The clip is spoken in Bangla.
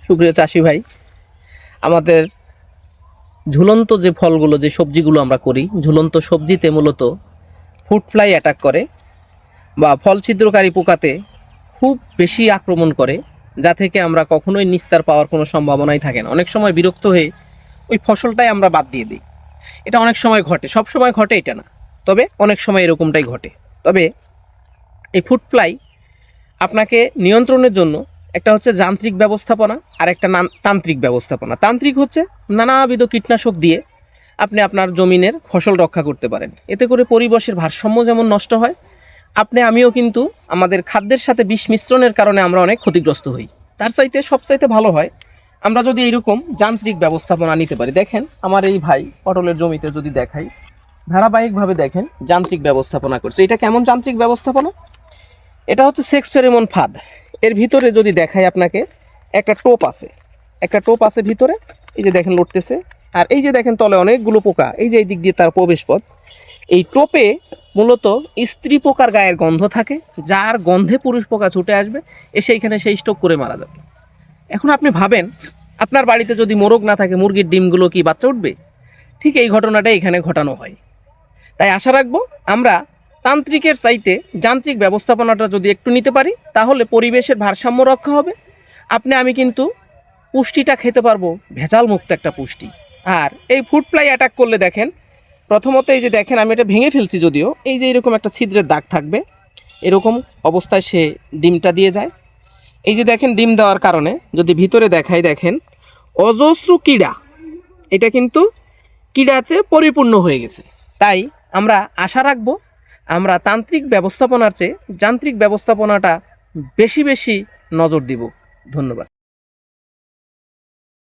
সুপ্রিয় চাষি ভাই, আমাদের ঝুলন্ত যে ফলগুলো, যে সবজিগুলো আমরা করি, ঝুলন্ত সবজিতে মূলত ফ্রুট ফ্লাই অ্যাটাক করে বা ফল ছিদ্রকারী পোকাতে খুব বেশি আক্রমণ করে, যা থেকে আমরা কখনোই নিস্তার পাওয়ার কোনো সম্ভাবনাই থাকে না। অনেক সময় বিরক্ত হয়ে ওই ফসলটাই আমরা বাদ দিয়ে দিই। এটা অনেক সময় ঘটে, সব সময় ঘটে এটা না, তবে অনেক সময় এরকমটাই ঘটে। তবে এই ফ্রুট ফ্লাই আপনাকে নিয়ন্ত্রণের জন্য একটা হচ্ছে যান্ত্রিক ব্যবস্থাপনা আর একটা তান্ত্রিক ব্যবস্থাপনা। তান্ত্রিক হচ্ছে নানাবিধ কীটনাশক দিয়ে আপনি আপনার জমিনের ফসল রক্ষা করতে পারেন। এতে করে পরিবেশের ভারসাম্য যেমন নষ্ট হয়, আমিও কিন্তু আমাদের খাদ্যের সাথে বিষ মিশ্রণের কারণে আমরা অনেক ক্ষতিগ্রস্ত হই। তার চাইতে সবচাইতে ভালো হয় আমরা যদি এইরকম যান্ত্রিক ব্যবস্থাপনা নিতে পারি। দেখেন আমার এই ভাই পটলের জমিতে যদি দেখাই, ধারাবাহিকভাবে দেখেন যান্ত্রিক ব্যবস্থাপনা করছে। এটা কেমন যান্ত্রিক ব্যবস্থাপনা? এটা হচ্ছে সেক্স ফেরোমন ফাঁদ। এর ভিতরে যদি দেখাই আপনাকে, একটা টোপ আছে, ভিতরে। এই যে দেখেন লড়তেছে, আর এই যে দেখেন তলে অনেকগুলো পোকা, এই যে এই দিক দিয়ে তার প্রবেশ পথ। এই টোপে মূলত স্ত্রী পোকার গায়ের গন্ধ থাকে, যার গন্ধে পুরুষ পোকা ছুটে আসবে, এসে এখানে সেই স্টক করে মারা যাবে। এখন আপনি ভাবেন, আপনার বাড়িতে যদি মোরগ না থাকে, মুরগির ডিমগুলো কি বাচ্চা উঠবে? ঠিক এই ঘটনাটা এখানে ঘটানো হয়। তাই আশা রাখবো আমরা তান্ত্রিকের চাইতে যান্ত্রিক ব্যবস্থাপনাটা যদি একটু নিতে পারি, তাহলে পরিবেশের ভারসাম্য রক্ষা হবে। আমি কিন্তু পুষ্টিটা খেতে পারবো, ভেজাল মুক্ত একটা পুষ্টি। আর এই ফ্রুট ফ্লাই অ্যাটাক করলে দেখেন, প্রথমত এই যে দেখেন আমি এটা ভেঙে ফেলছি, যদিও এই যে এরকম একটা ছিদ্রের দাগ থাকবে, এরকম অবস্থায় সে ডিমটা দিয়ে যায়। এই যে দেখেন ডিম দেওয়ার কারণে যদি ভিতরে দেখাই, দেখেন অজস্র কীড়া, এটা কিন্তু কীড়াতে পরিপূর্ণ হয়ে গেছে। তাই আমরা আশা রাখবো আমরা তান্ত্রিক ব্যবস্থাপনার চেয়ে যান্ত্রিক ব্যবস্থাপনাটা বেশি বেশি নজর দিব। ধন্যবাদ।